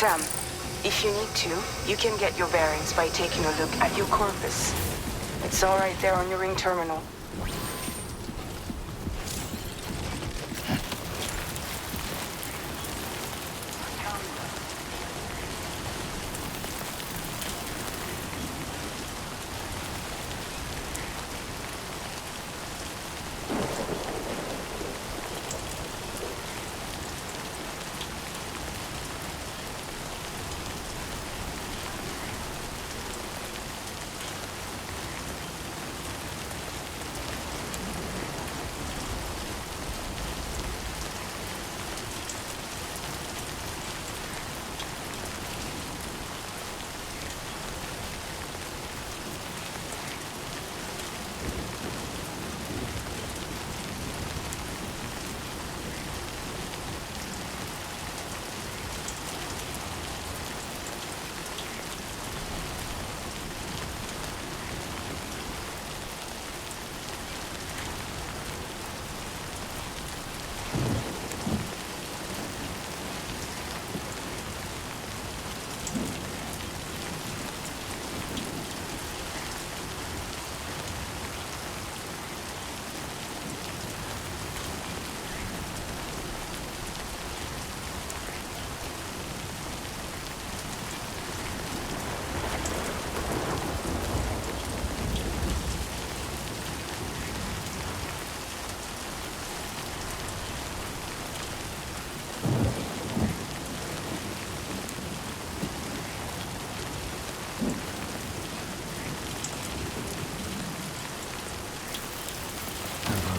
Sam, if you need to, you can get your bearings by taking a look at your corpus. It's all right there on your ring terminal.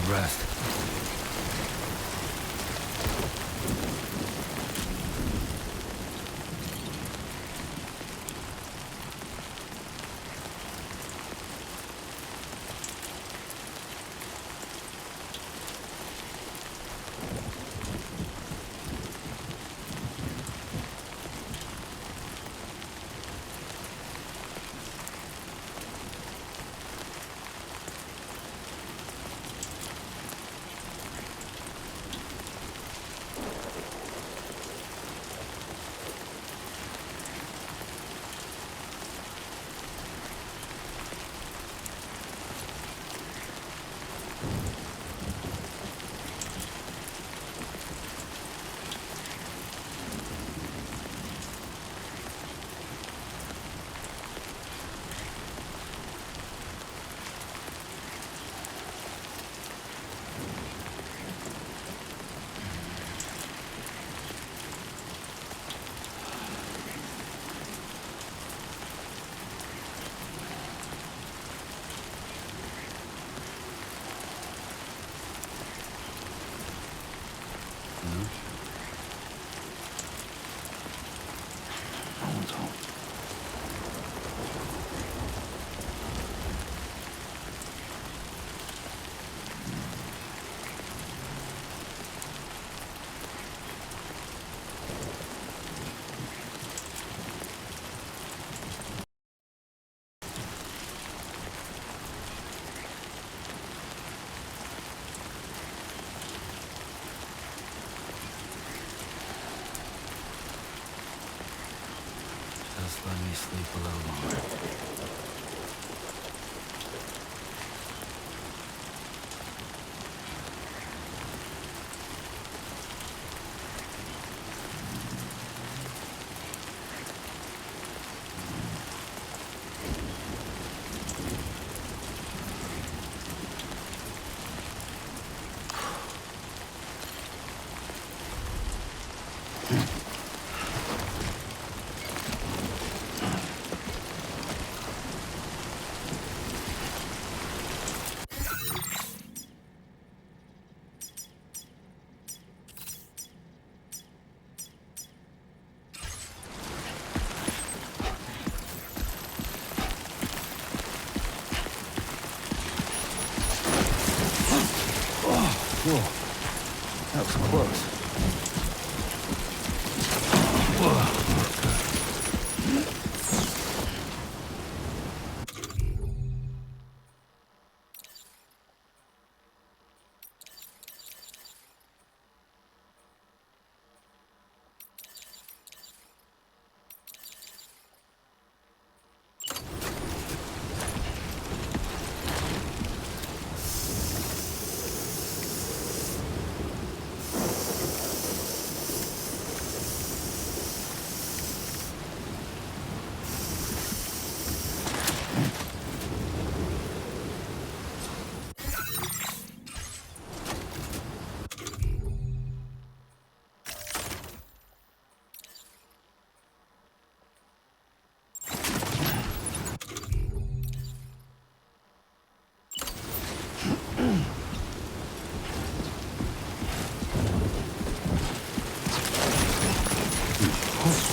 Rest. Just let me sleep a little longer. Whoa, that was close.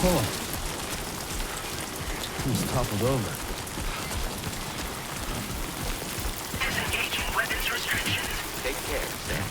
Oh. He's toppled over. Disengaging weapons restrictions. Take care, Sam.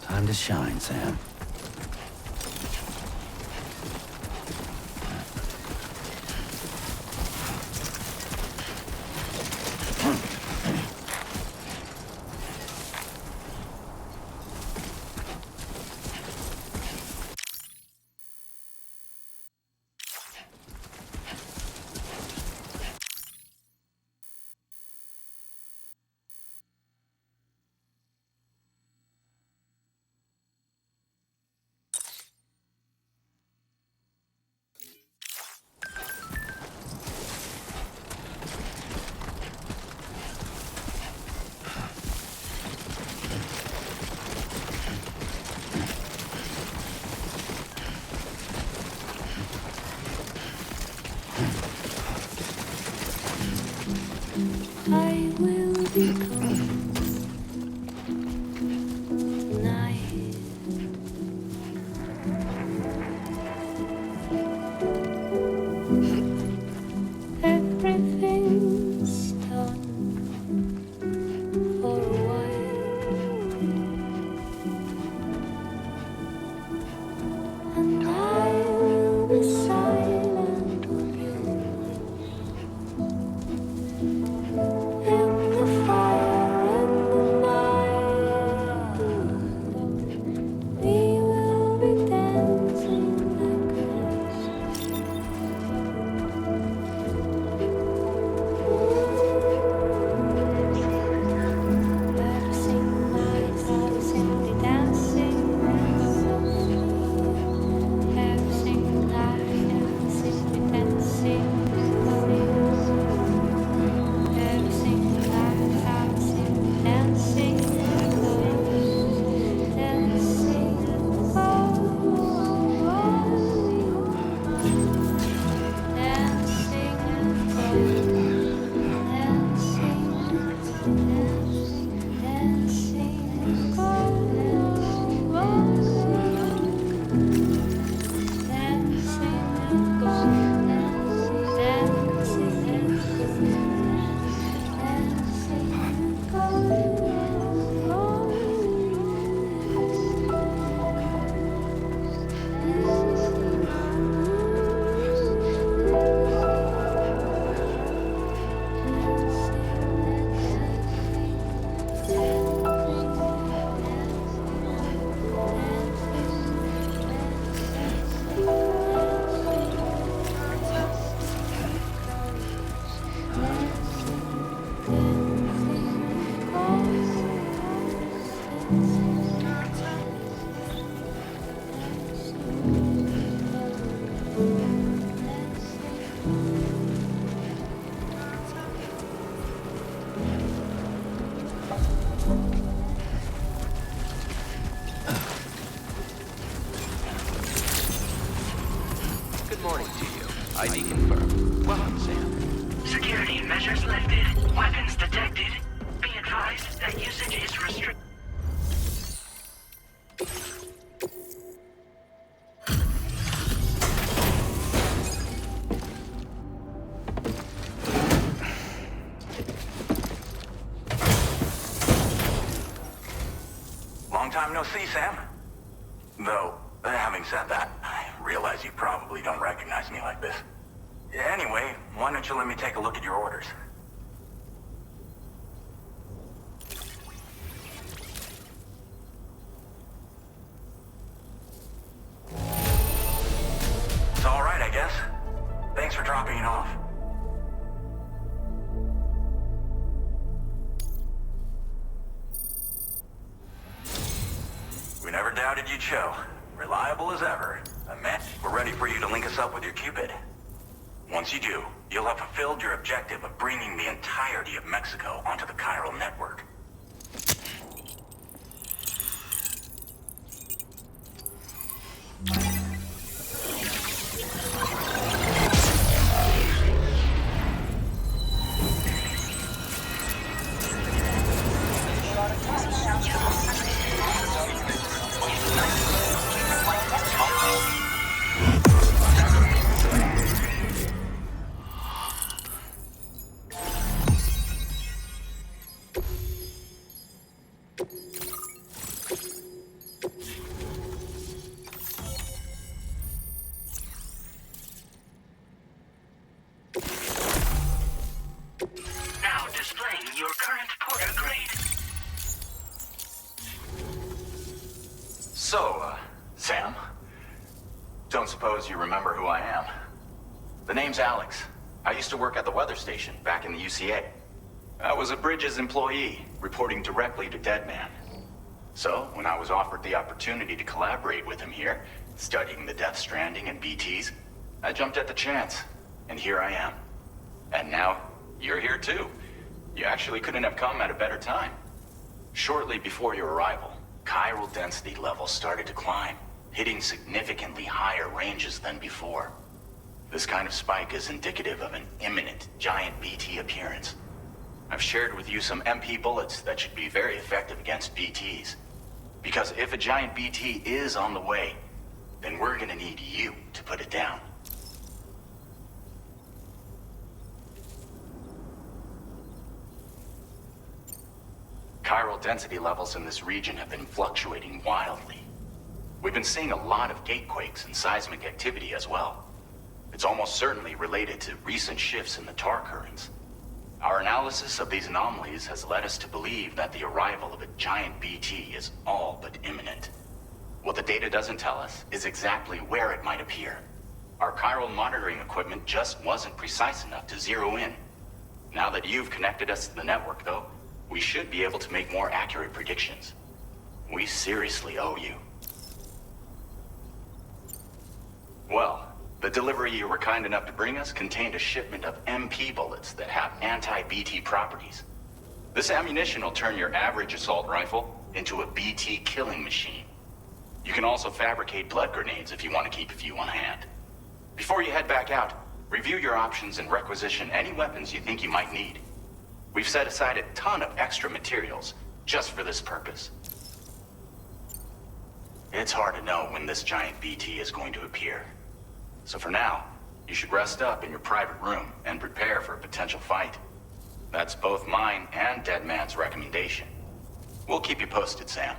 Time to shine, Sam. I will become night. Everything's done for a while. ID confirmed. Well done, Sam. Security measures lifted. Weapons detected. Be advised that usage is restricted. Long time no see, Sam. Though, having said that, I realize you probably don't recognize me like this. Anyway, why don't you let me take a look at your orders? It's all right, I guess. Thanks for dropping it off. We never doubted you'd show. Reliable as ever. We're ready for you to link us up with your Cupid. Once you do, you'll have fulfilled your objective of bringing the entirety of Mexico onto the chiral network. Now displaying your current porter grade. So, Sam, don't suppose you remember who I am? The name's Alex. I used to work at the weather station back in the UCA. I was a Bridges employee, reporting directly to Deadman. So, when I was offered the opportunity to collaborate with him here, studying the Death Stranding and BTs, I jumped at the chance, and here I am. And now, you're here too. You actually couldn't have come at a better time. Shortly before your arrival, chiral density levels started to climb, hitting significantly higher ranges than before. This kind of spike is indicative of an imminent giant BT appearance. I've shared with you some MP bullets that should be very effective against BTs. Because if a giant BT is on the way, then we're gonna need you to put it down. Chiral density levels in this region have been fluctuating wildly. We've been seeing a lot of gatequakes and seismic activity as well. It's almost certainly related to recent shifts in the tar currents. Our analysis of these anomalies has led us to believe that the arrival of a giant BT is all but imminent. What the data doesn't tell us is exactly where it might appear. Our chiral monitoring equipment just wasn't precise enough to zero in. Now that you've connected us to the network, though, we should be able to make more accurate predictions. We seriously owe you. Well, the delivery you were kind enough to bring us contained a shipment of MP bullets that have anti-BT properties. This ammunition will turn your average assault rifle into a BT killing machine. You can also fabricate blood grenades if you want to keep a few on hand. Before you head back out, review your options and requisition any weapons you think you might need. We've set aside a ton of extra materials just for this purpose. It's hard to know when this giant BT is going to appear. So for now, you should rest up in your private room and prepare for a potential fight. That's both mine and Deadman's recommendation. We'll keep you posted, Sam.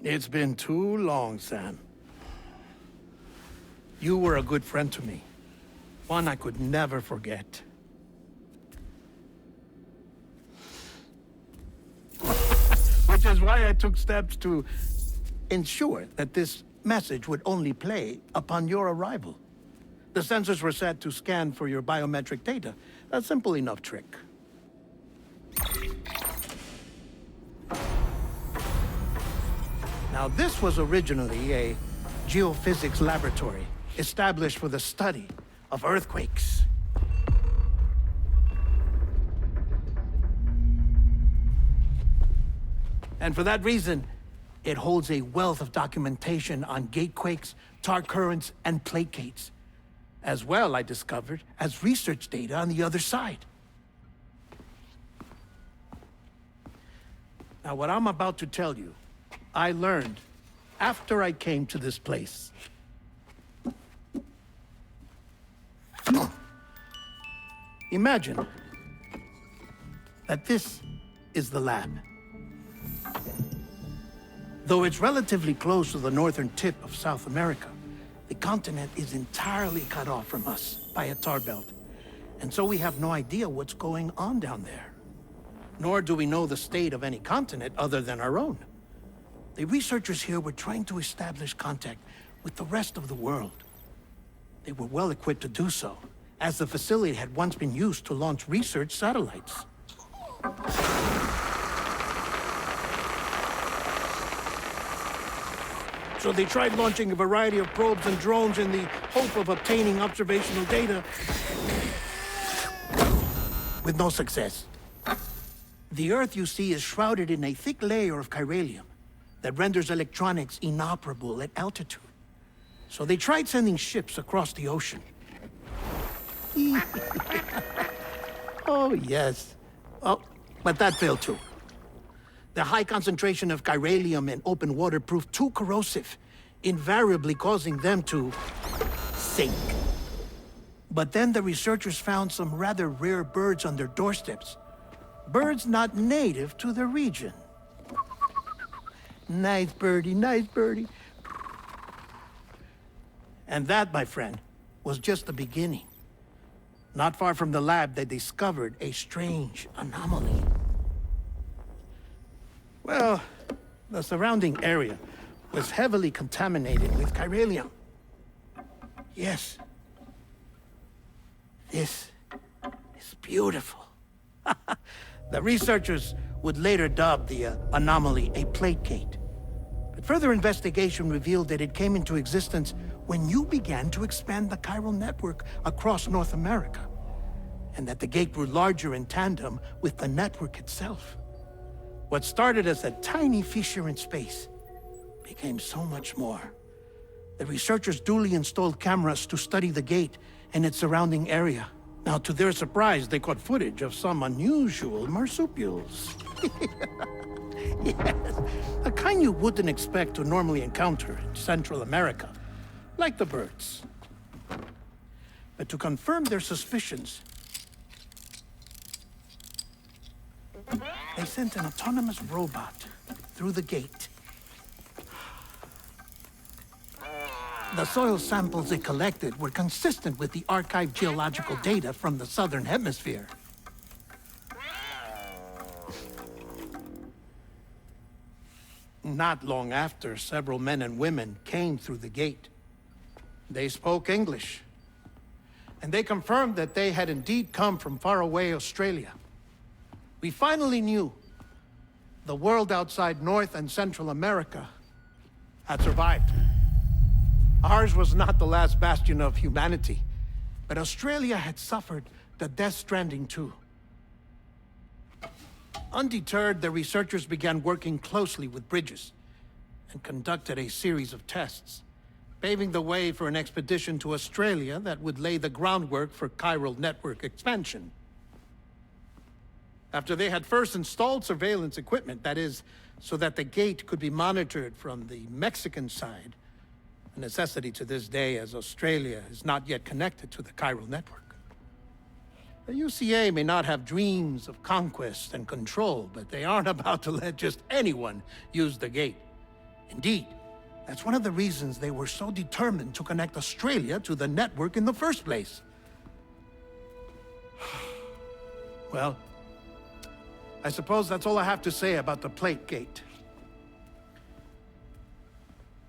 It's been too long, Sam. You were a good friend to me. One I could never forget. Which is why I took steps to ensure that this message would only play upon your arrival. The sensors were set to scan for your biometric data. A simple enough trick. Now, this was originally a geophysics laboratory established for the study of earthquakes. And for that reason, it holds a wealth of documentation on gatequakes, tar currents, and plate gates. As well, I discovered, as research data on the other side. Now, what I'm about to tell you, I learned after I came to this place. Imagine that this is the lab. Though it's relatively close to the northern tip of South America, the continent is entirely cut off from us by a tar belt. And so we have no idea what's going on down there. Nor do we know the state of any continent other than our own. The researchers here were trying to establish contact with the rest of the world. They were well equipped to do so, as the facility had once been used to launch research satellites. So they tried launching a variety of probes and drones in the hope of obtaining observational data, with no success. The Earth, you see, is shrouded in a thick layer of chiralium that renders electronics inoperable at altitude. So they tried sending ships across the ocean. Oh, yes. Oh, but that failed too. The high concentration of chiralium in open water proved too corrosive, invariably causing them to sink. But then the researchers found some rather rare birds on their doorsteps. Birds not native to the region. Nice birdie, nice birdie. And that, my friend, was just the beginning. Not far from the lab, they discovered a strange anomaly. Well, the surrounding area was heavily contaminated with chiralium. Yes. This is beautiful. The researchers would later dub the anomaly a plate gate. But further investigation revealed that it came into existence when you began to expand the chiral network across North America, and that the gate grew larger in tandem with the network itself. What started as a tiny fissure in space became so much more. The researchers duly installed cameras to study the gate and its surrounding area. Now, to their surprise, they caught footage of some unusual marsupials. Yes, a kind you wouldn't expect to normally encounter in Central America, like the birds. But to confirm their suspicions, they sent an autonomous robot through the gate. The soil samples it collected were consistent with the archived geological data from the southern hemisphere. Not long after, several men and women came through the gate. They spoke English, and they confirmed that they had indeed come from faraway Australia. We finally knew the world outside North and Central America had survived. Ours was not the last bastion of humanity, but Australia had suffered the death stranding too. Undeterred, the researchers began working closely with Bridges and conducted a series of tests, paving the way for an expedition to Australia that would lay the groundwork for chiral network expansion. After they had first installed surveillance equipment, that is, so that the gate could be monitored from the Mexican side, a necessity to this day as Australia is not yet connected to the chiral network. The UCA may not have dreams of conquest and control, but they aren't about to let just anyone use the gate. Indeed, that's one of the reasons they were so determined to connect Australia to the network in the first place. Well, I suppose that's all I have to say about the plate gate.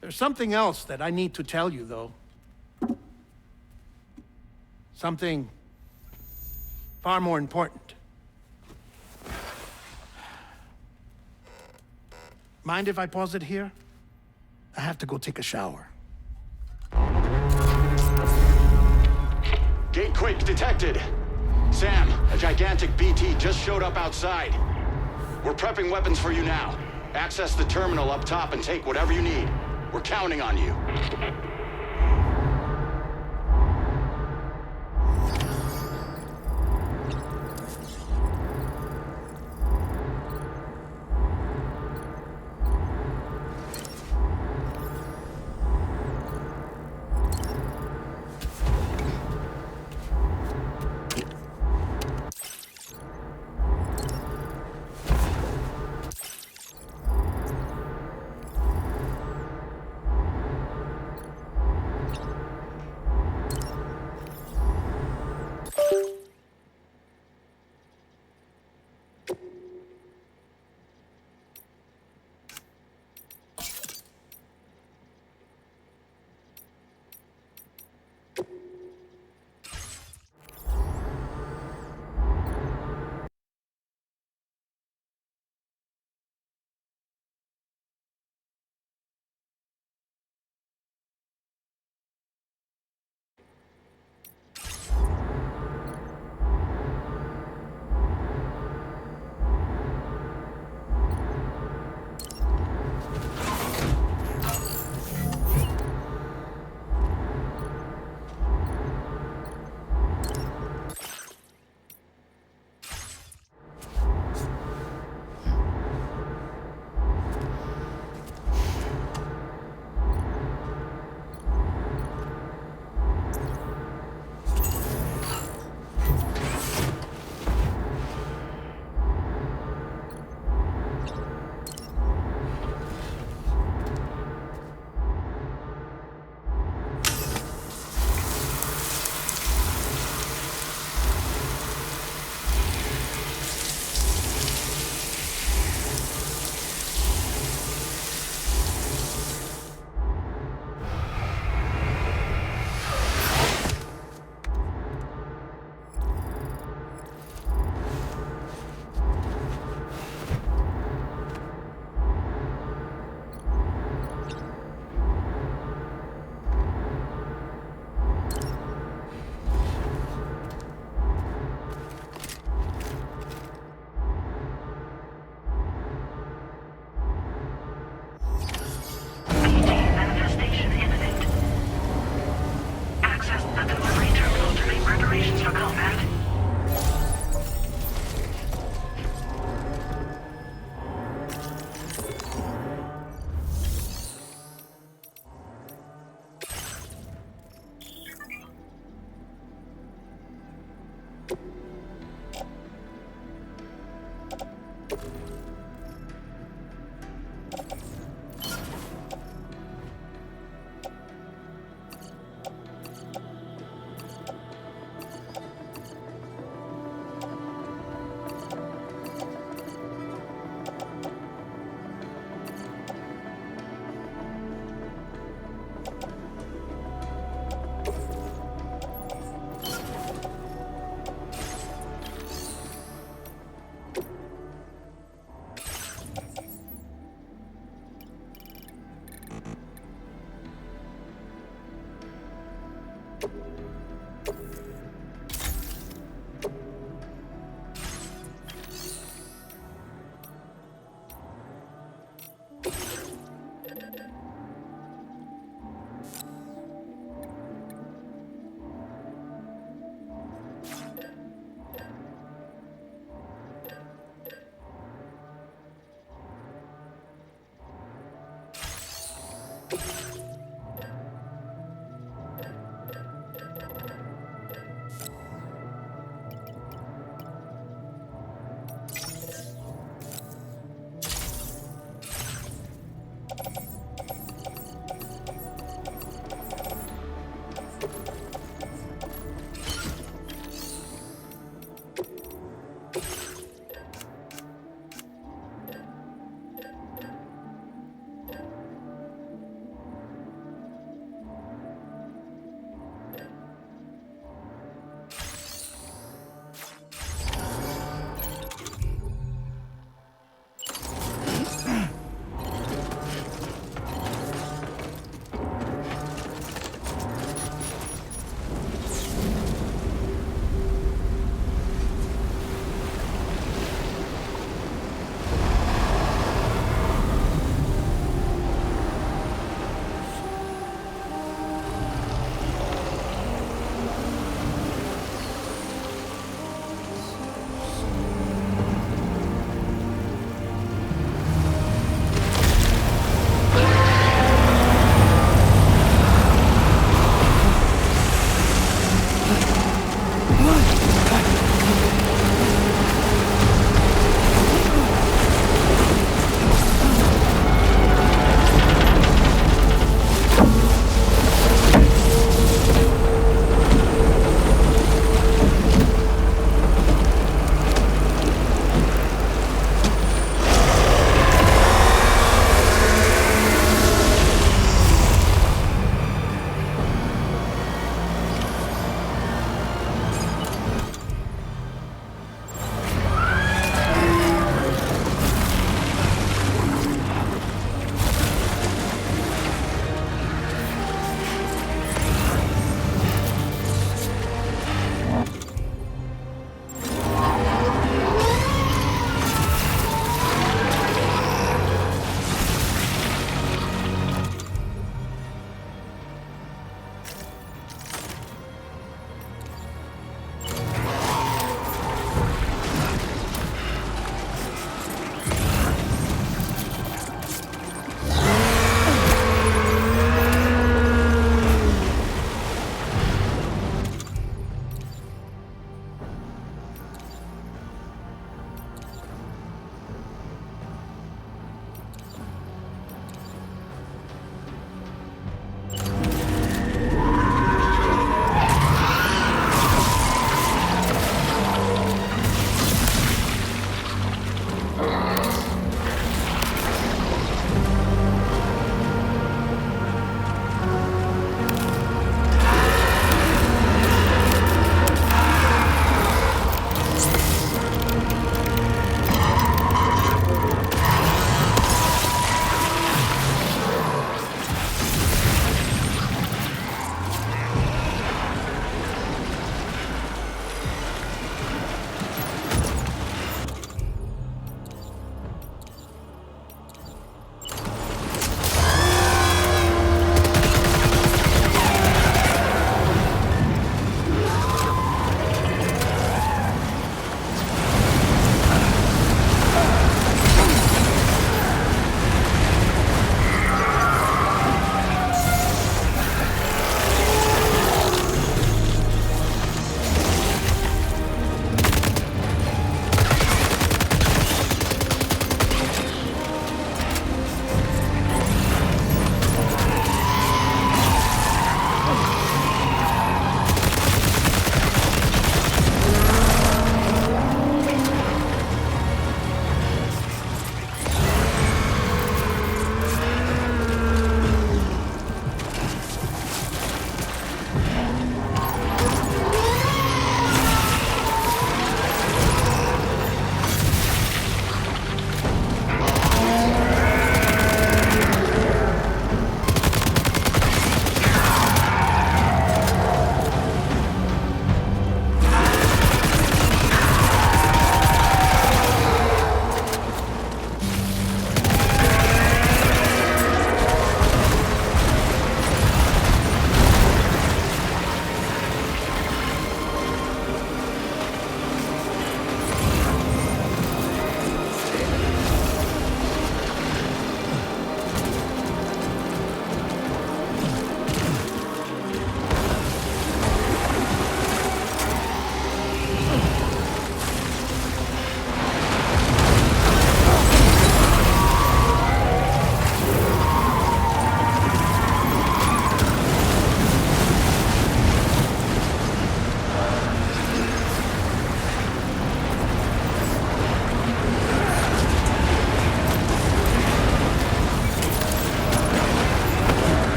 There's something else that I need to tell you, though. Something far more important. Mind if I pause it here? I have to go take a shower. Gate quake detected. Sam, a gigantic BT just showed up outside. We're prepping weapons for you now. Access the terminal up top and take whatever you need. We're counting on you. Manifestation imminent. Access the delivery terminal to make preparations for combat.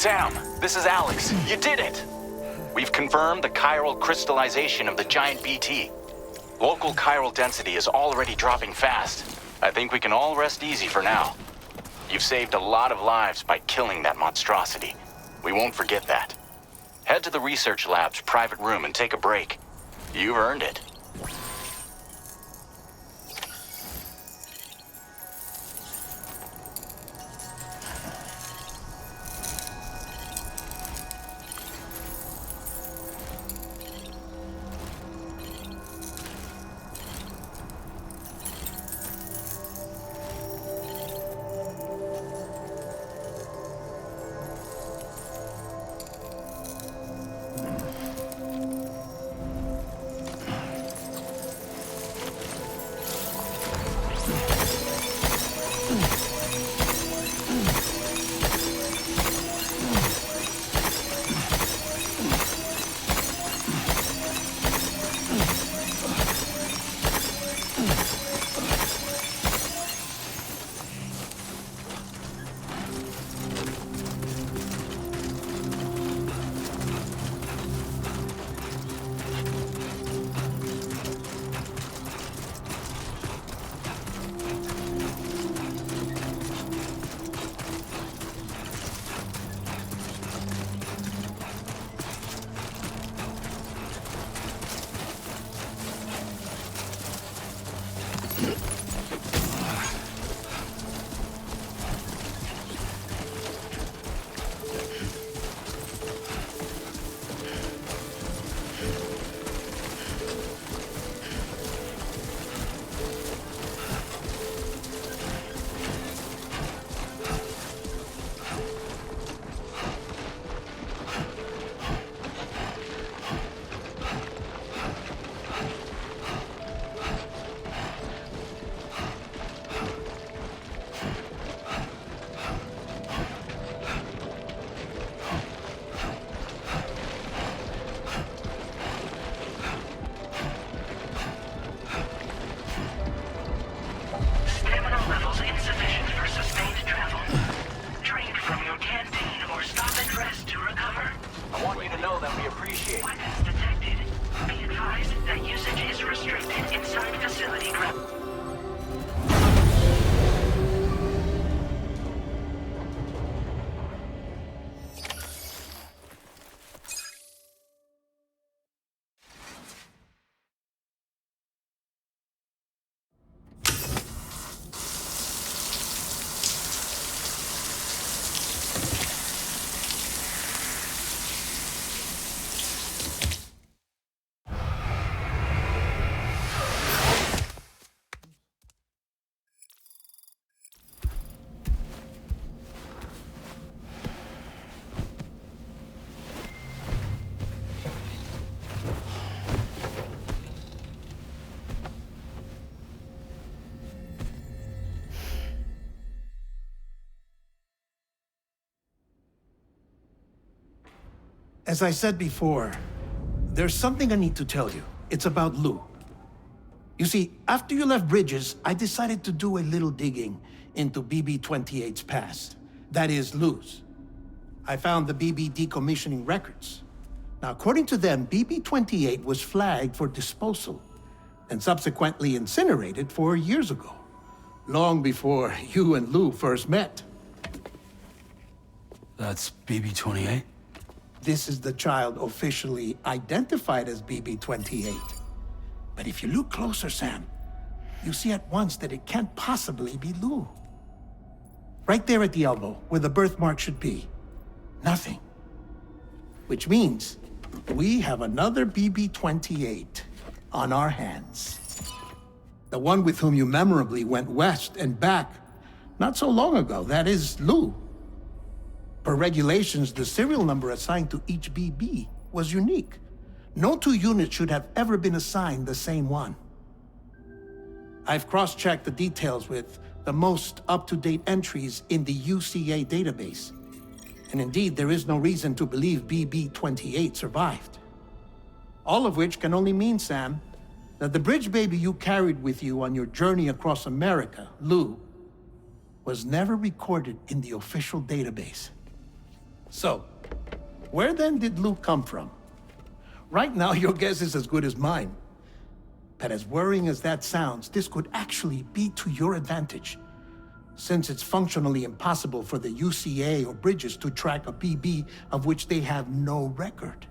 Sam, this is Alex. You did it! We've confirmed the chiral crystallization of the giant BT. Local chiral density is already dropping fast. I think we can all rest easy for now. You've saved a lot of lives by killing that monstrosity. We won't forget that. Head to the research lab's private room and take a break. You've earned it. As I said before, there's something I need to tell you. It's about Lou. You see, after you left Bridges, I decided to do a little digging into BB-28's past. That is, Lou's. I found the BB decommissioning records. Now, according to them, BB-28 was flagged for disposal and subsequently incinerated 4 years ago, long before you and Lou first met. That's BB-28? This is the child officially identified as BB-28. But if you look closer, Sam, you see at once that it can't possibly be Lou. Right there at the elbow, where the birthmark should be. Nothing. Which means we have another BB-28 on our hands. The one with whom you memorably went west and back not so long ago, that is Lou. Per regulations, the serial number assigned to each BB was unique. No two units should have ever been assigned the same one. I've cross-checked the details with the most up-to-date entries in the UCA database. And indeed, there is no reason to believe BB-28 survived. All of which can only mean, Sam, that the bridge baby you carried with you on your journey across America, Lou, was never recorded in the official database. So, where then did Lou come from? Right now, your guess is as good as mine. But as worrying as that sounds, this could actually be to your advantage, since it's functionally impossible for the UCA or Bridges to track a BB of which they have no record.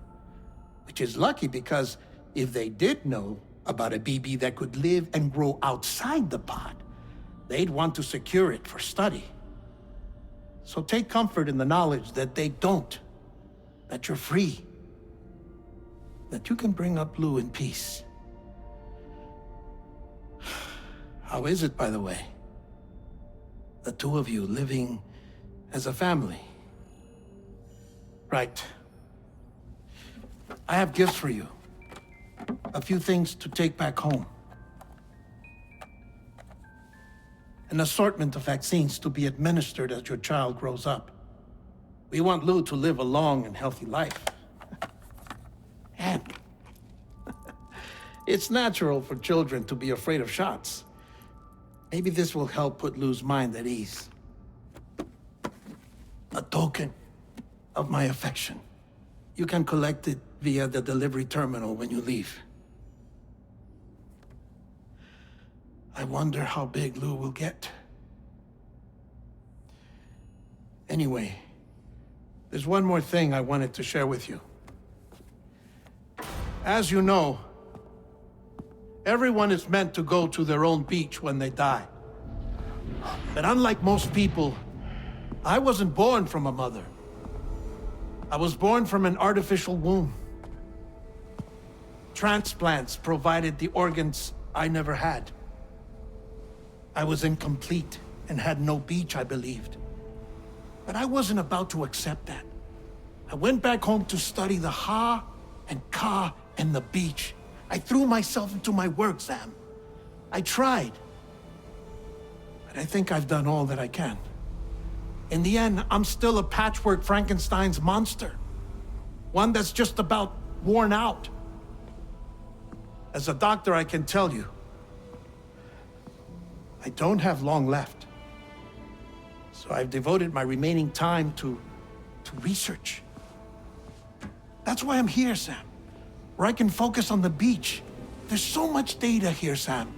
Which is lucky because if they did know about a BB that could live and grow outside the pod, they'd want to secure it for study. So take comfort in the knowledge that they don't, that you're free, that you can bring up Lou in peace. How is it, by the way? The two of you living as a family? Right. I have gifts for you. A few things to take back home. An assortment of vaccines to be administered as your child grows up. We want Lou to live a long and healthy life. And it's natural for children to be afraid of shots. Maybe this will help put Lou's mind at ease. A token of my affection. You can collect it via the delivery terminal when you leave. I wonder how big Lou will get. Anyway, there's one more thing I wanted to share with you. As you know, everyone is meant to go to their own beach when they die. But unlike most people, I wasn't born from a mother. I was born from an artificial womb. Transplants provided the organs I never had. I was incomplete and had no beach, I believed. But I wasn't about to accept that. I went back home to study the Ha and Ka and the beach. I threw myself into my work, Sam. I tried. But I think I've done all that I can. In the end, I'm still a patchwork Frankenstein's monster. One that's just about worn out. As a doctor, I can tell you, I don't have long left. So I've devoted my remaining time to research. That's why I'm here, Sam. Where I can focus on the beach. There's so much data here, Sam.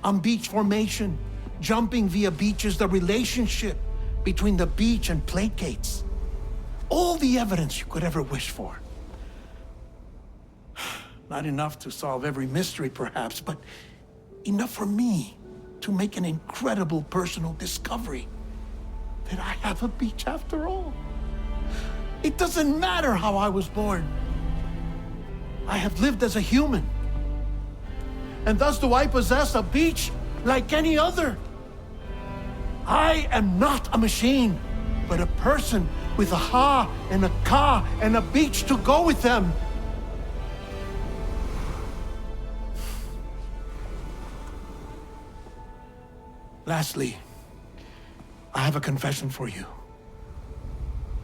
On beach formation, jumping via beaches, the relationship between the beach and placates. All the evidence you could ever wish for. Not enough to solve every mystery, perhaps, but enough for me to make an incredible personal discovery that I have a beach after all. It doesn't matter how I was born. I have lived as a human. And thus do I possess a beach like any other. I am not a machine, but a person with a Ha and a Ka and a beach to go with them. Lastly, I have a confession for you,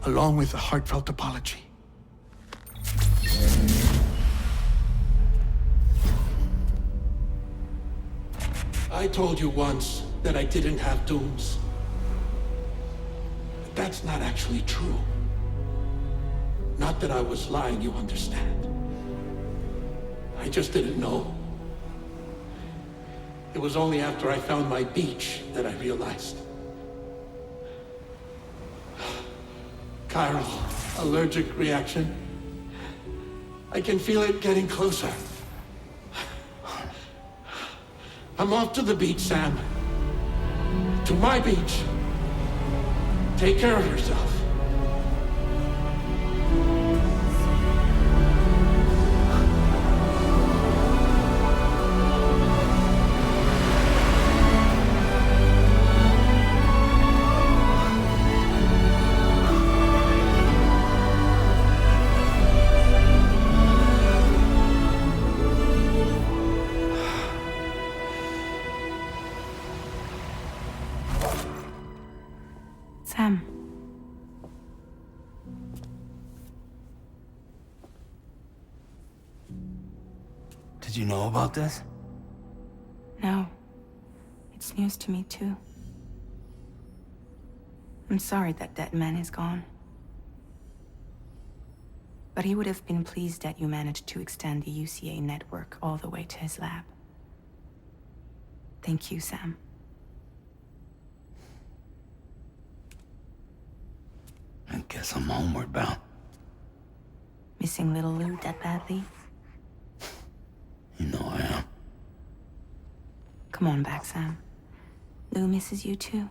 along with a heartfelt apology. I told you once that I didn't have dooms. But that's not actually true. Not that I was lying, you understand. I just didn't know. It was only after I found my beach that I realized. Chiral allergic reaction. I can feel it getting closer. I'm off to the beach, Sam. To my beach. Take care of yourself. Sam. Did you know about this? No. It's news to me, too. I'm sorry that man is gone. But he would have been pleased that you managed to extend the UCA network all the way to his lab. Thank you, Sam. I guess I'm homeward bound. Missing little Lou that badly? You know I am. Come on back, Sam. Lou misses you too.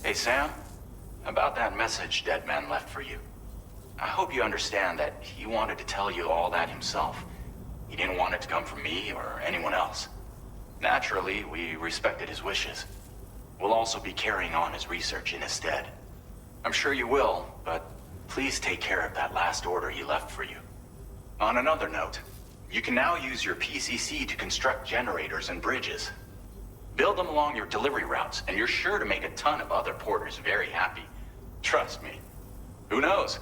Hey, Sam. About that message Deadman left for you. I hope you understand that he wanted to tell you all that himself. He didn't want it to come from me or anyone else. Naturally, we respected his wishes. We'll also be carrying on his research in his stead. I'm sure you will, but please take care of that last order he left for you. On another note, you can now use your PCC to construct generators and bridges. Build them along your delivery routes, and you're sure to make a ton of other porters very happy. Trust me. Who knows?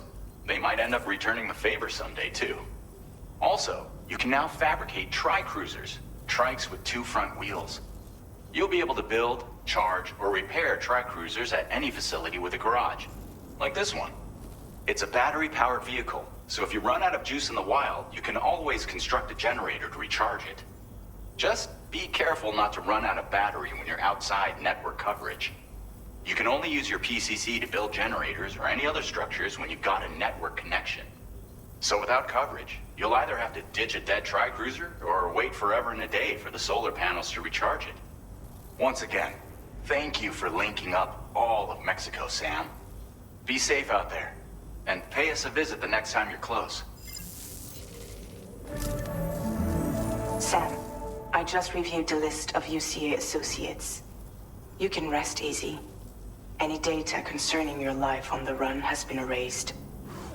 They might end up returning the favor someday, too. Also, you can now fabricate tri-cruisers, trikes with 2 front wheels. You'll be able to build, charge, or repair tri-cruisers at any facility with a garage. Like this one. It's a battery-powered vehicle, so if you run out of juice in the wild, you can always construct a generator to recharge it. Just be careful not to run out of battery when you're outside network coverage. You can only use your PCC to build generators or any other structures when you've got a network connection. So without coverage, you'll either have to ditch a dead tri-cruiser or wait forever and a day for the solar panels to recharge it. Once again, thank you for linking up all of Mexico, Sam. Be safe out there, and pay us a visit the next time you're close. Sam, I just reviewed the list of UCA associates. You can rest easy. Any data concerning your life on the run has been erased.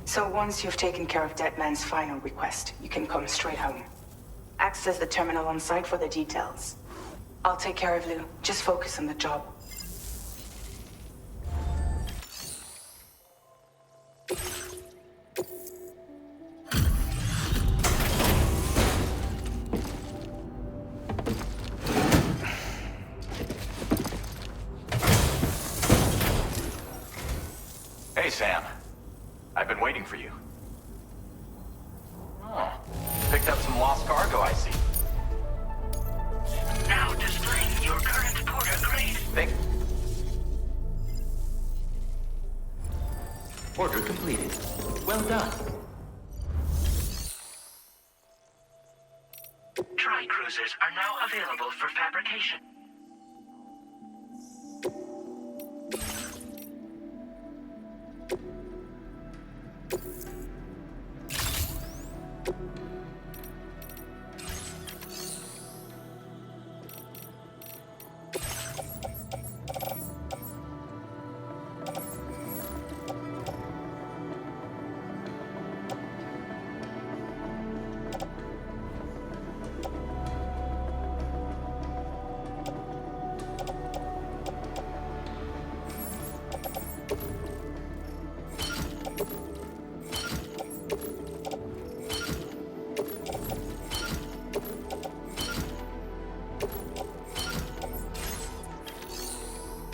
So once you've taken care of Deadman's final request, you can come straight home. Access the terminal on site for the details. I'll take care of Lou. Just focus on the job. Hey, Sam. I've been waiting for you. Oh, picked up some lost cargo, I see. Now displaying your current porter grade. Order completed. Well done. Tri-cruisers are now available for fabrication.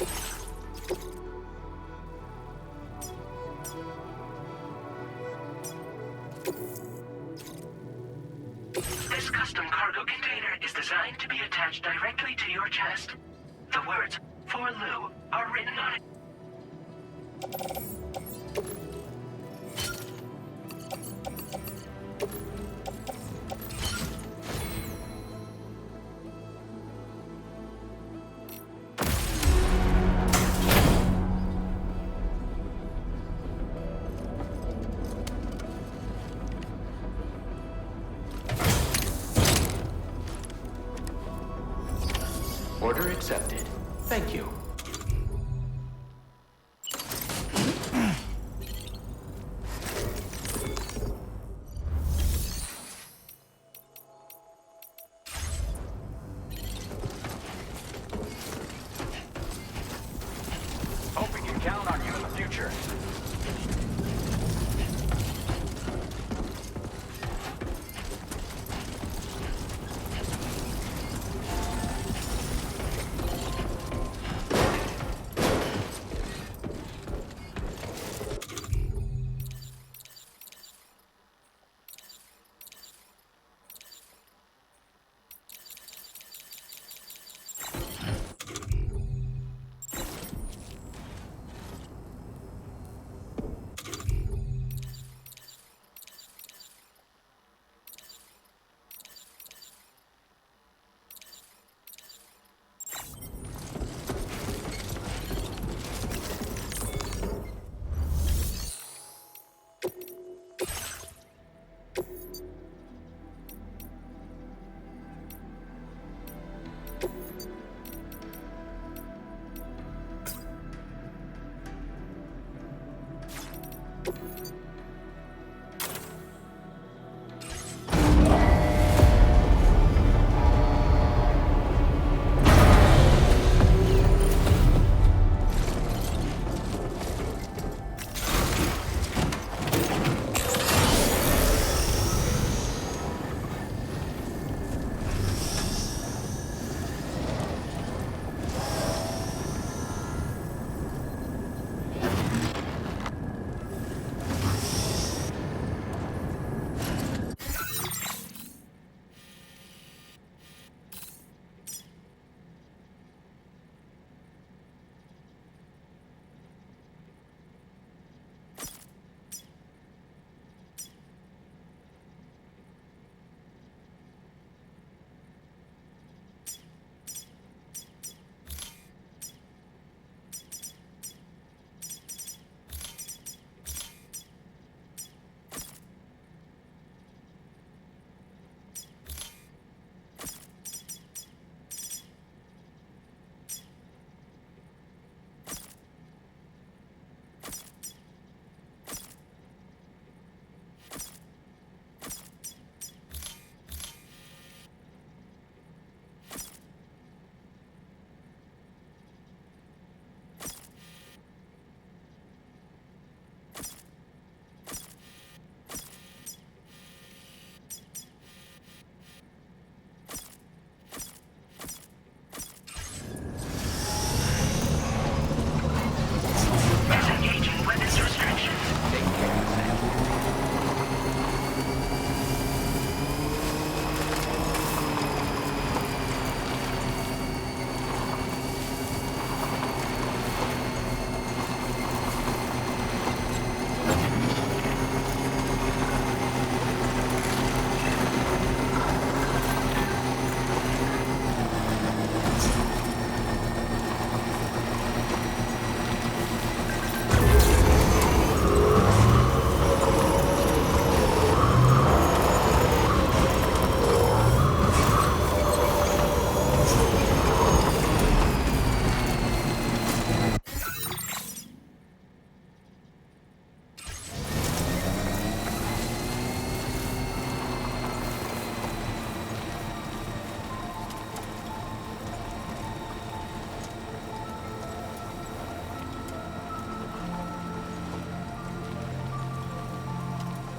This custom cargo container is designed to be attached directly to your chest. The words, "For Lou," are written on it. Order accepted. Thank you. Hope we can count on you in the future.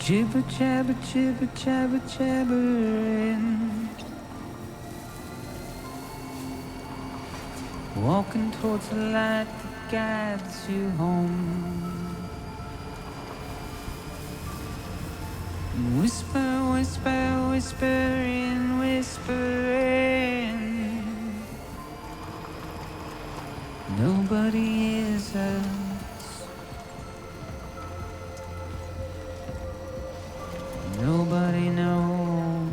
Jibber jabber jibber jabber jabbering. walking towards the light that guides you home. And whisper, whisper, whispering, whispering. Nobody hears us. Nobody knows.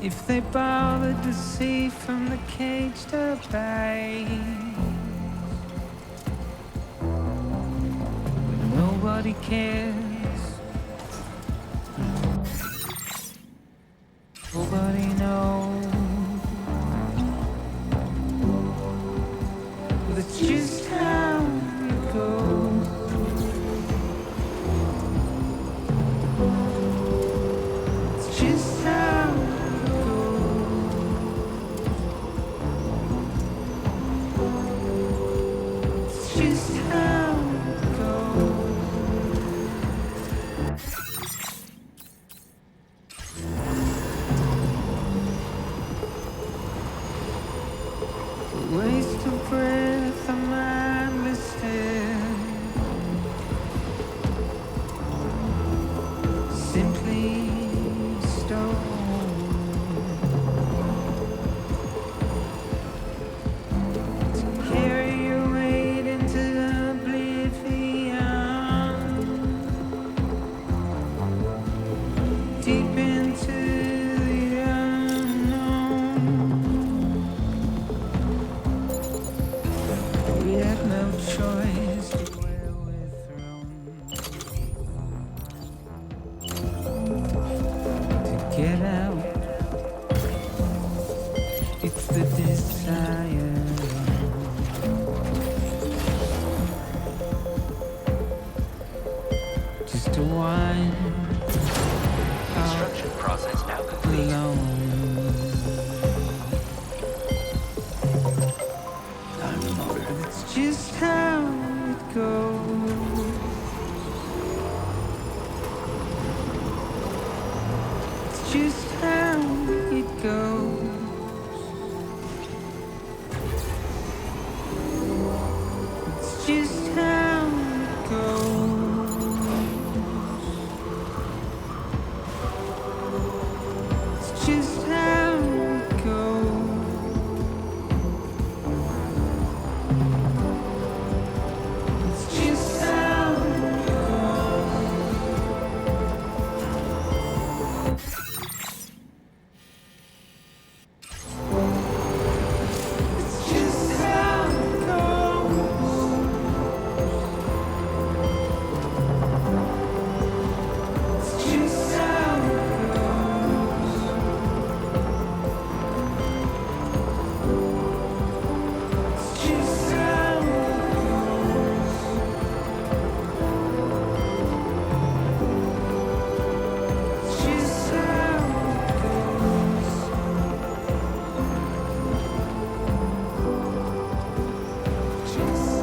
If they bothered to see from the caged up eyes, nobody cares. Nobody knows. That's just how it goes. It's just how it goes. It's just how it goes. Waste of breath, I'm mindless. Simply stone to carry your weight into oblivion, deep into the unknown. We had no choice to where we're thrown. To get out, it's the desire. Just to wind Construction process now complete. alone. Time to motor. It's just how it goes. It's just how it goes. It's just how it goes. It's just how it goes. It's just how it goes. It's just how it goes. It's just how it goes. It's just how it goes. It's just how it goes. Just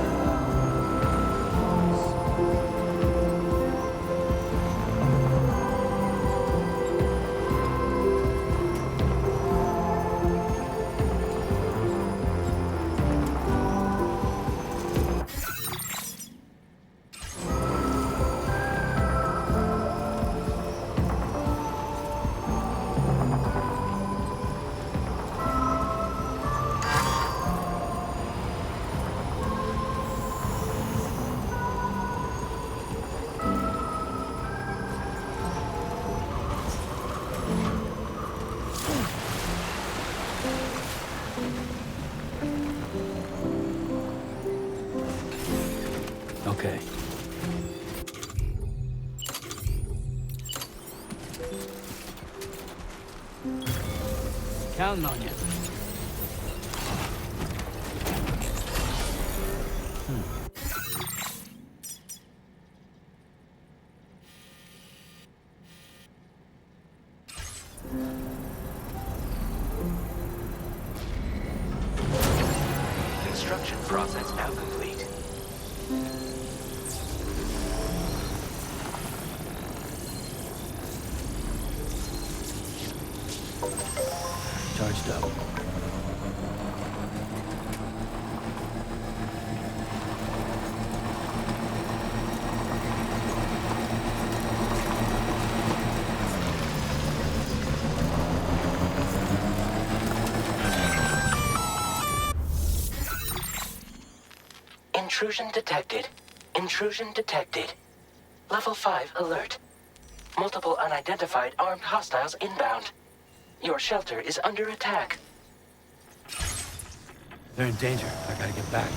Okay. Counting on you. Construction process now complete. Charged up. Intrusion detected. Intrusion detected. Level 5 alert. Multiple unidentified armed hostiles inbound. Your shelter is under attack. They're in danger. I gotta get back.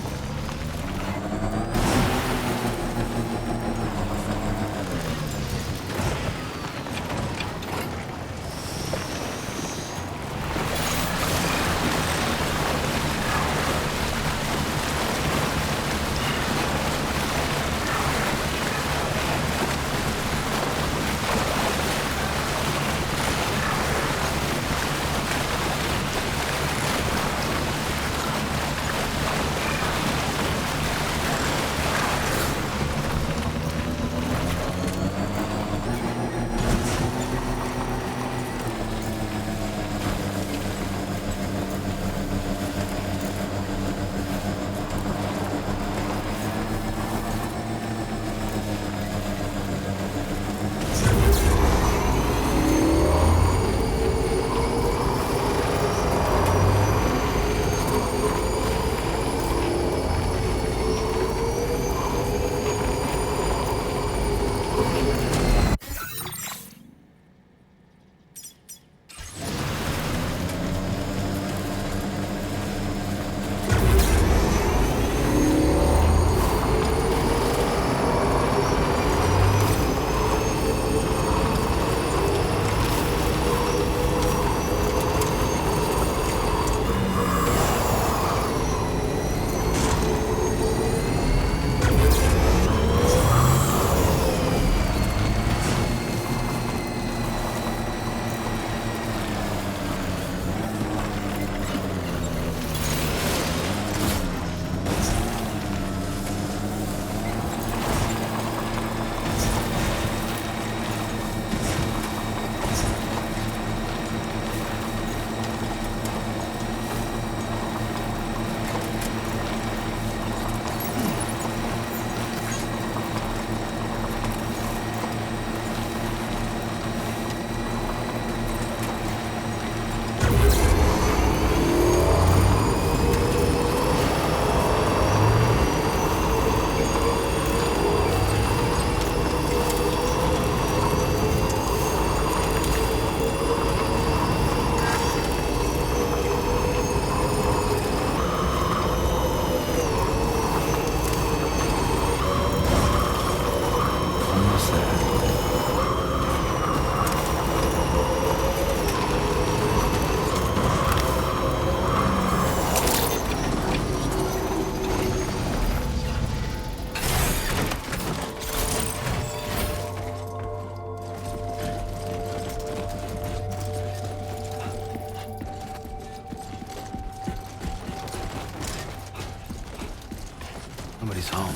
Nobody's home.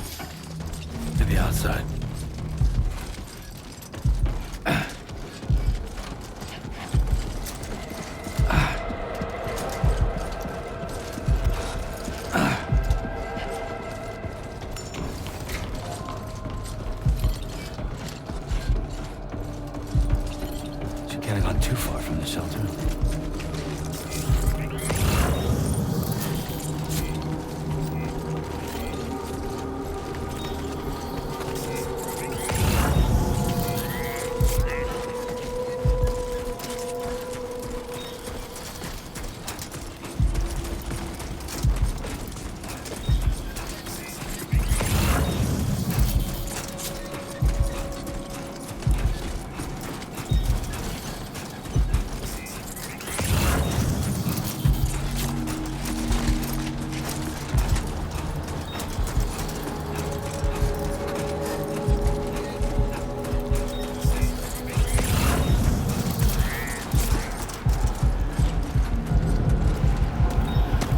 Maybe outside. She can't have gone too far from the shelter.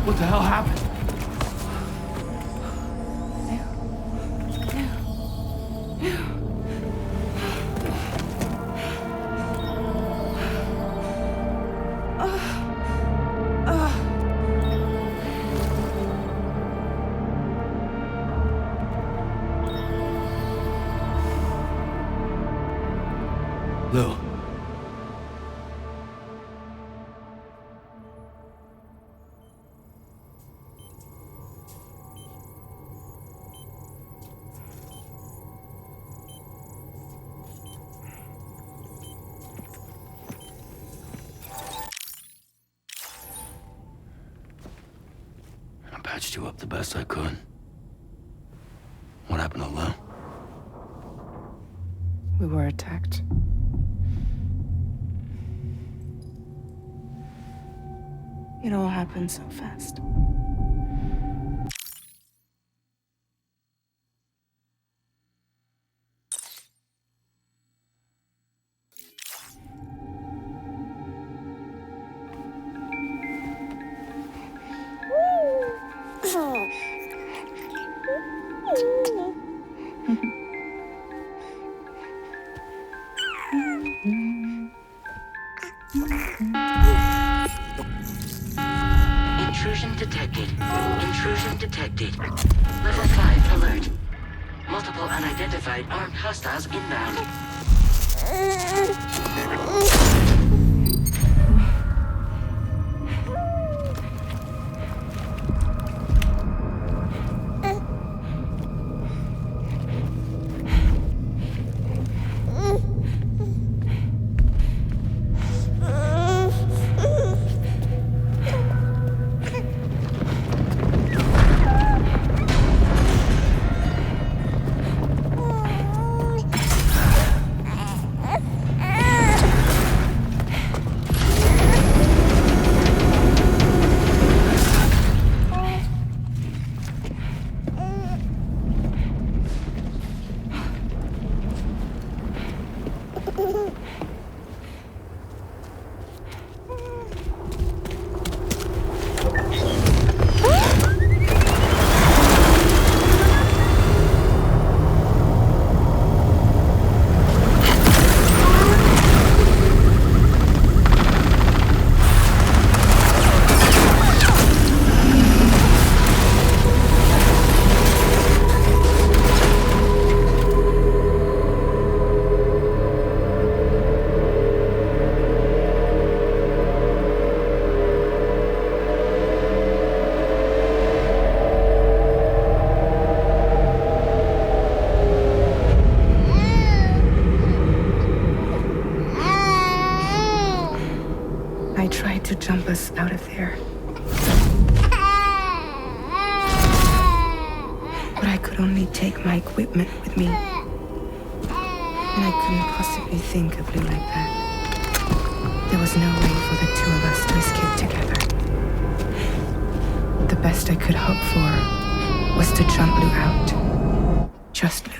What the hell happened? patched you up the best I could. What happened to Lou? We were attacked. It all happened so fast. Intrusion detected. Intrusion detected. Level 5 alert. Multiple unidentified armed hostiles inbound. I tried to jump us out of there. But I could only take my equipment with me. And I couldn't possibly think of Lou like that. There was no way for the two of us to escape together. The best I could hope for was to jump Lou out. Just Lou.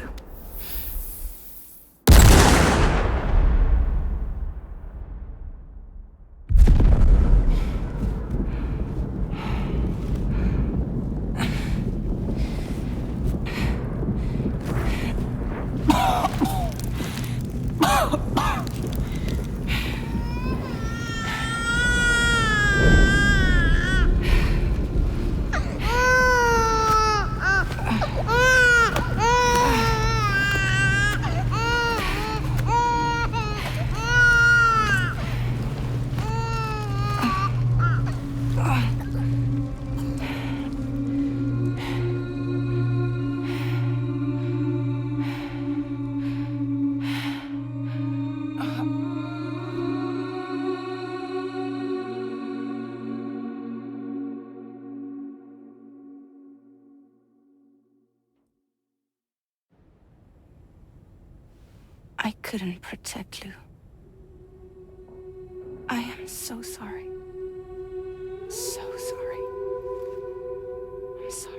I couldn't protect Lou. I am so sorry. So sorry. I'm sorry.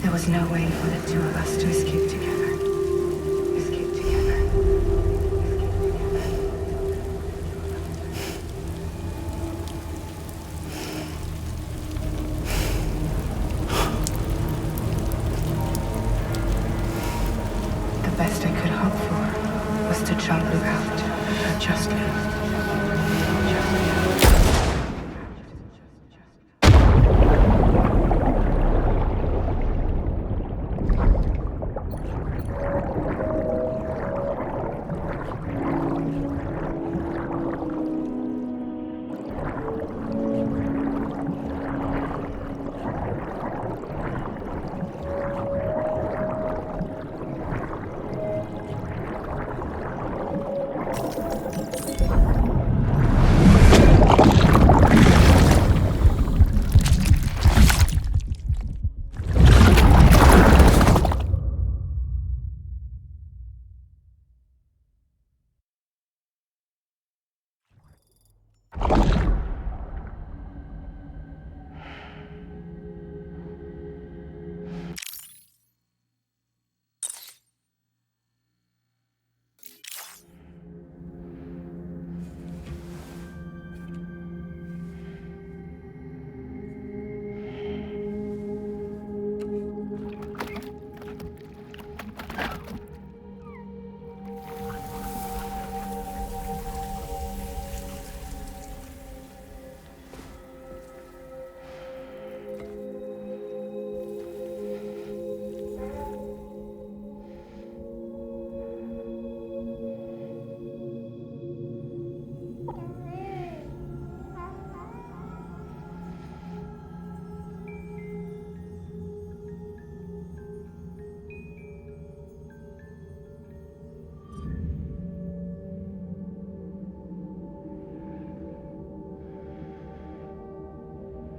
There was no way for the two of us to escape together. Escape together. The best I could hope for was to jump Lou out. Just Lou.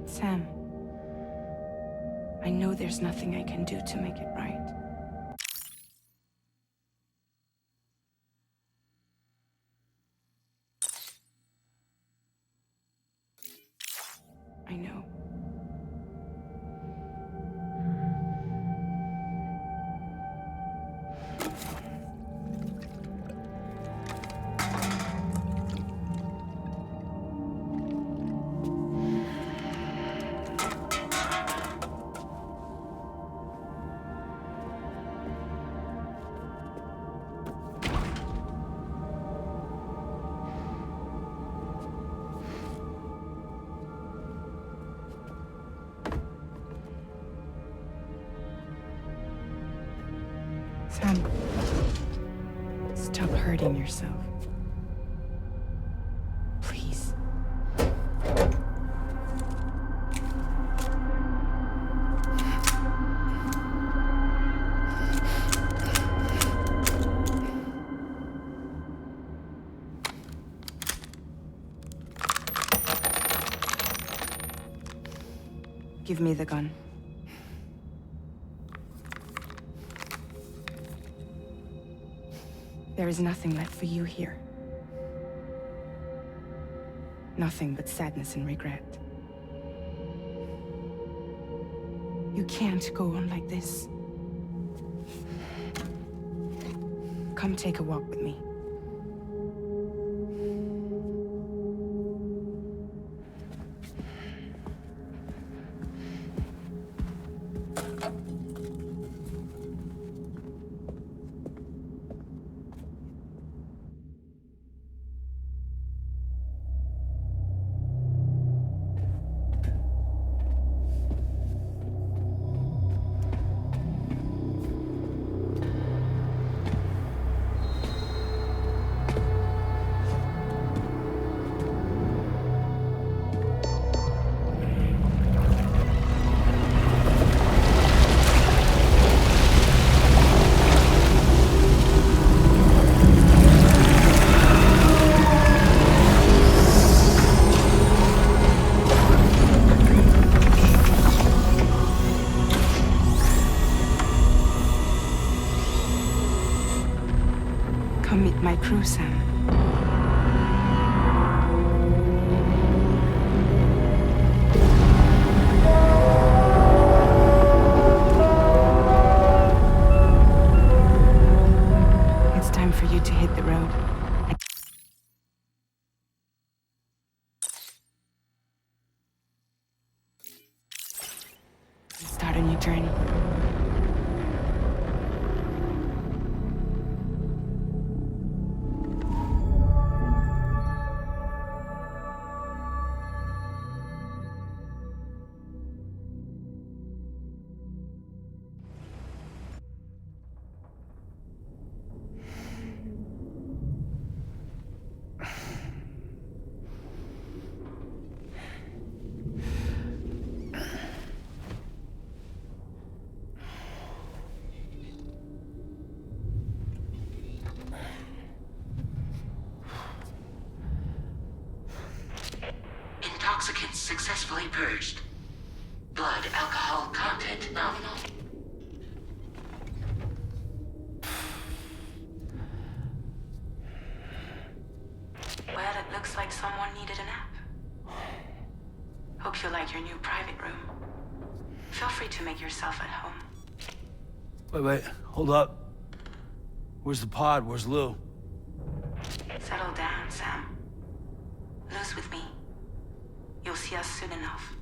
Sam, I know there's nothing I can do to make it right. I know. Sam, stop hurting yourself. Give me the gun. There is nothing left for you here. Nothing but sadness and regret. You can't go on like this. Come take a walk with me. Come meet my crew, Sam. It's time for you to hit the road. Start a new journey. Intoxicants successfully purged. Blood alcohol content nominal. Well, it looks like someone needed a nap. Hope you like your new private room. Feel free to make yourself at home. Wait, hold up. Where's the pod? Where's Lou? Settle down, Sam. Lou's with me. You'll see us soon enough.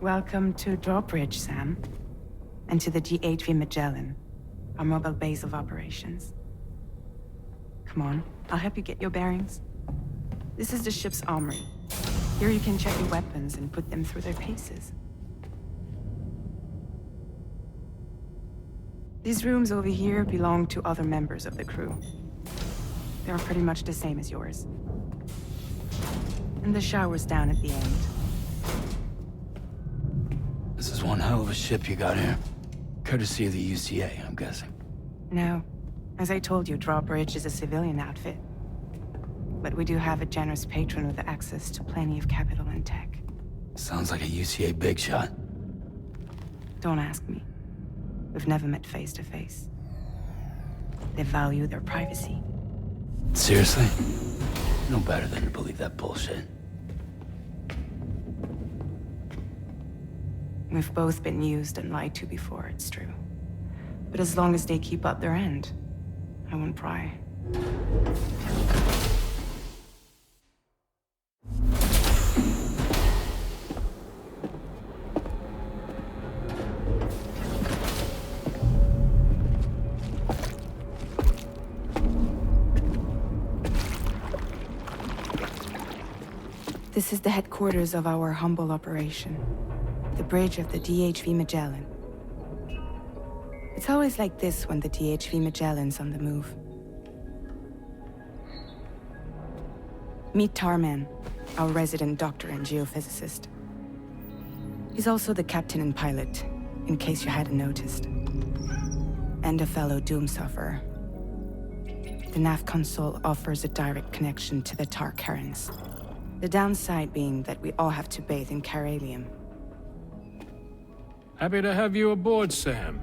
Welcome to Drawbridge, Sam. And to the GHV Magellan, our mobile base of operations. Come on, I'll help you get your bearings. This is the ship's armory. Here you can check your weapons and put them through their paces. These rooms over here belong to other members of the crew. They're pretty much the same as yours. And the shower's down at the end. This is one hell of a ship you got here. Courtesy of the UCA, I'm guessing. No. As I told you, Drawbridge is a civilian outfit. But we do have a generous patron with access to plenty of capital and tech. Sounds like a UCA big shot. Don't ask me. We've never met face to face. They value their privacy. Seriously? No better than to believe that bullshit. We've both been used and lied to before, it's true. But as long as they keep up their end, I won't pry. This is the headquarters of our humble operation. The bridge of the DHV Magellan. It's always like this when the DHV Magellan's on the move. Meet Tarman, our resident doctor and geophysicist. He's also the captain and pilot, in case you hadn't noticed. And a fellow doom sufferer. The nav console offers a direct connection to the Tar currents. The downside being that we all have to bathe in Caralium. Happy to have you aboard, Sam.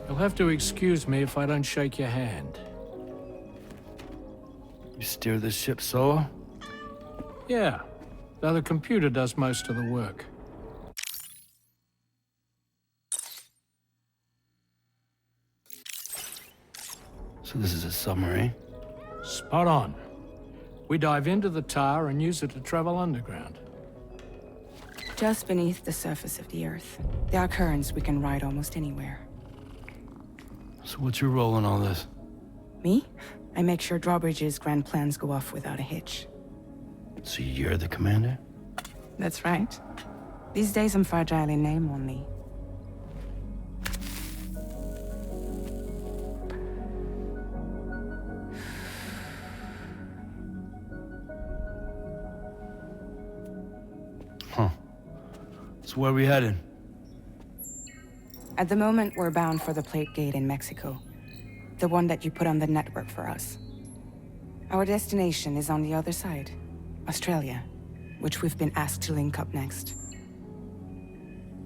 You'll have to excuse me if I don't shake your hand. You steer this ship solo? Yeah, though the computer does most of the work. So this is a submarine? Spot on. We dive into the tar and use it to travel underground. Just beneath the surface of the Earth. There are currents we can ride almost anywhere. So what's your role in all this? Me? I make sure Drawbridge's grand plans go off without a hitch. So you're the commander? That's right. These days I'm fragile in name only. Huh. So where are we headed? At the moment, we're bound for the Plate Gate in Mexico. The one that you put on the network for us. Our destination is on the other side, Australia, which we've been asked to link up next.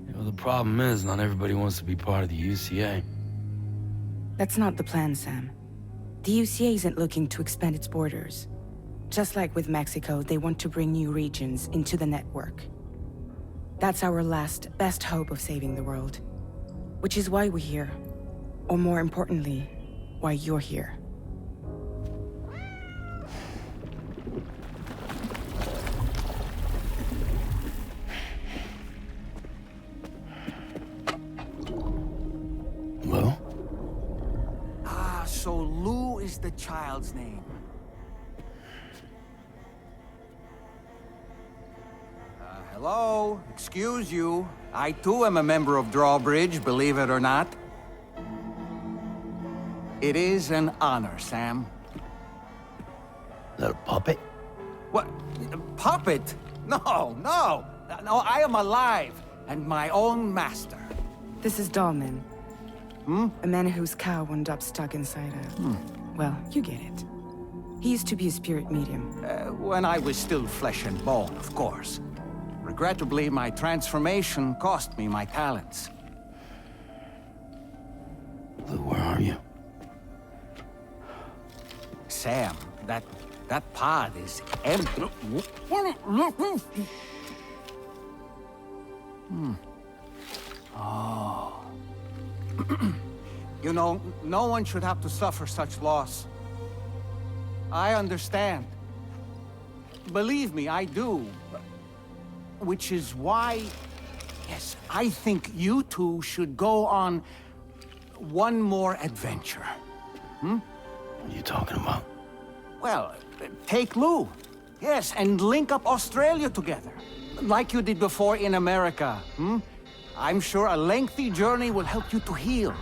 You know, the problem is, not everybody wants to be part of the UCA. That's not the plan, Sam. The UCA isn't looking to expand its borders. Just like with Mexico, they want to bring new regions into the network. That's our last, best hope of saving the world. Which is why we're here. Or more importantly, why you're here. Lou? Ah, so Lou is the child's name. Hello? Excuse you. I too am a member of Drawbridge, believe it or not. It is an honor, Sam. Is that a puppet? What? A puppet? No, no! No, I am alive, and my own master. This is Dahlman. A man whose cow wound up stuck inside a... Well, you get it. He used to be a spirit medium. When I was still flesh and bone, of course. Regrettably, my transformation cost me my talents. Lou, where are you? Sam, that pod is empty. Oh. You know, no one should have to suffer such loss. I understand. Believe me, I do. Which is why, yes, I think you two should go on one more adventure. What are you talking about? Well, take Lou. Yes, and link up Australia together. Like you did before in America. I'm sure a lengthy journey will help you to heal.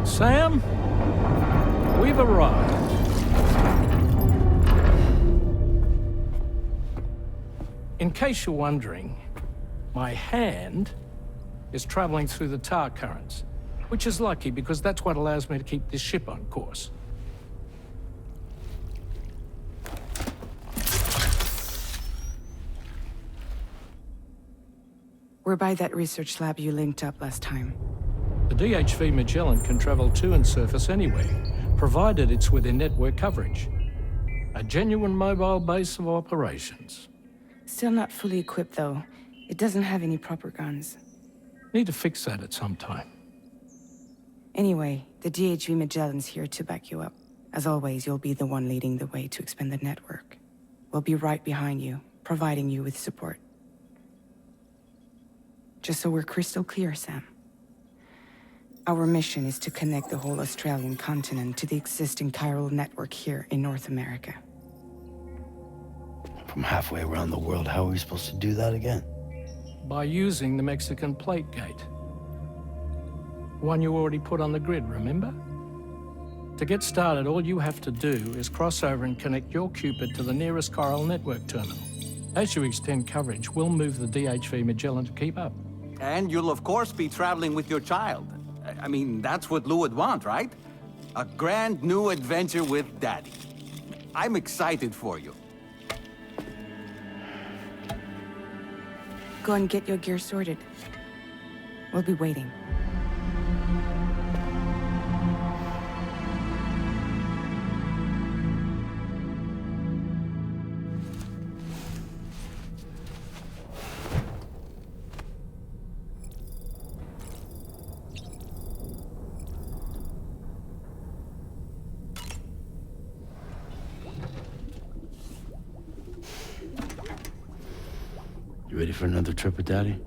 Sam, we've arrived. In case you're wondering, my hand is traveling through the tar currents, which is lucky because that's what allows me to keep this ship on course. We're by that research lab you linked up last time. The DHV Magellan can travel to and surface anywhere, provided it's within network coverage. A genuine mobile base of operations. Still not fully equipped, though. It doesn't have any proper guns. Need to fix that at some time. Anyway, the DHV Magellan's here to back you up. As always, you'll be the one leading the way to expand the network. We'll be right behind you, providing you with support. Just so we're crystal clear, Sam. Our mission is to connect the whole Australian continent to the existing chiral network here in North America. From halfway around the world, how are we supposed to do that again? By using the Mexican plate gate. One you already put on the grid, remember? To get started, all you have to do is cross over and connect your Cupid to the nearest chiral network terminal. As you extend coverage, we'll move the DHV Magellan to keep up. And you'll of course be traveling with your child. I mean, that's what Lou would want, right? A grand new adventure with Daddy. I'm excited for you. Go and get your gear sorted. We'll be waiting. You ready for another trip with Daddy?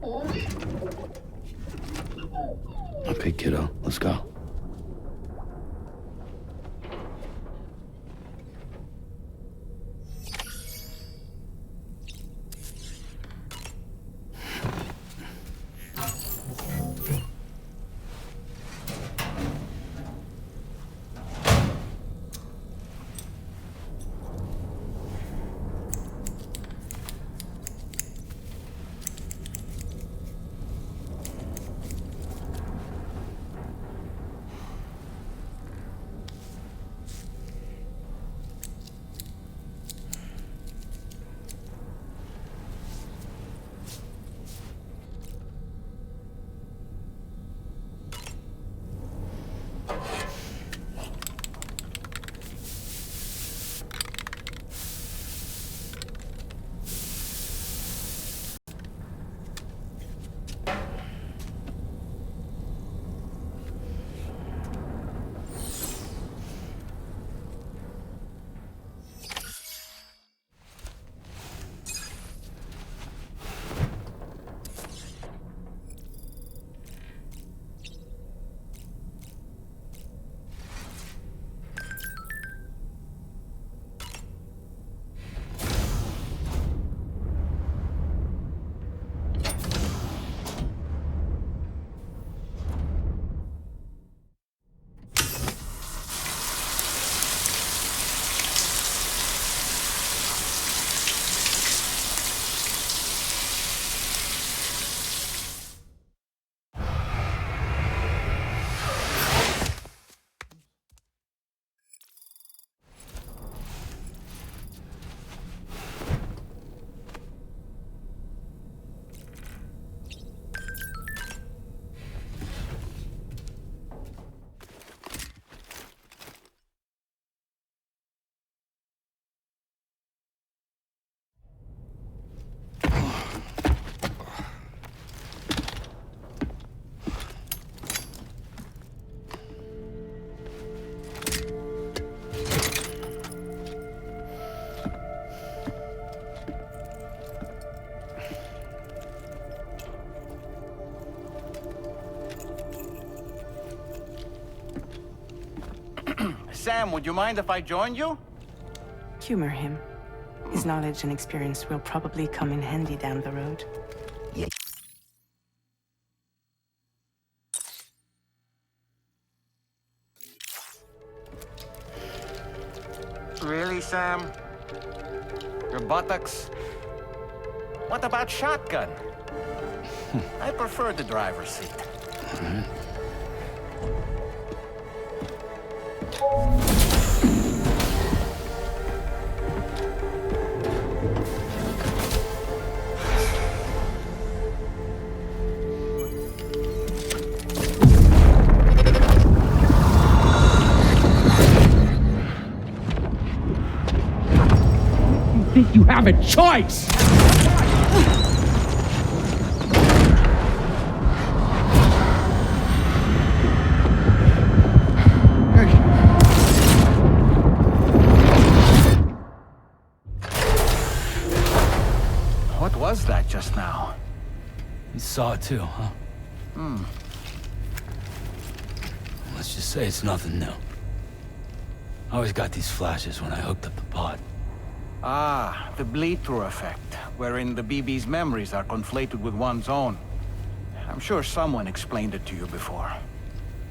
Okay, kiddo, let's go. Sam, would you mind if I joined you? Humor him. His knowledge and experience will probably come in handy down the road. Really, Sam? Your buttocks? What about shotgun? I prefer the driver's seat. Think you have a choice? What was that just now? You saw it too, huh? Let's just say it's nothing new. I always got these flashes when I hooked up the pod. Ah, the bleed-through effect, wherein the BB's memories are conflated with one's own. I'm sure someone explained it to you before.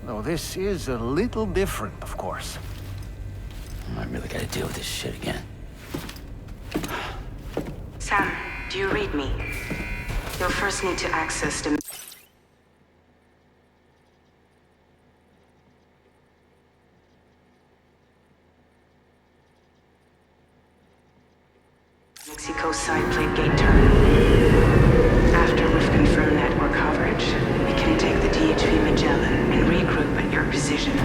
Though this is a little different, of course. I really gotta deal with this shit again. Sam, do you read me? You'll first need to access the Mexico side plate gate terminal. After we've confirmed network coverage, we can take the DHV Magellan and regroup at your position.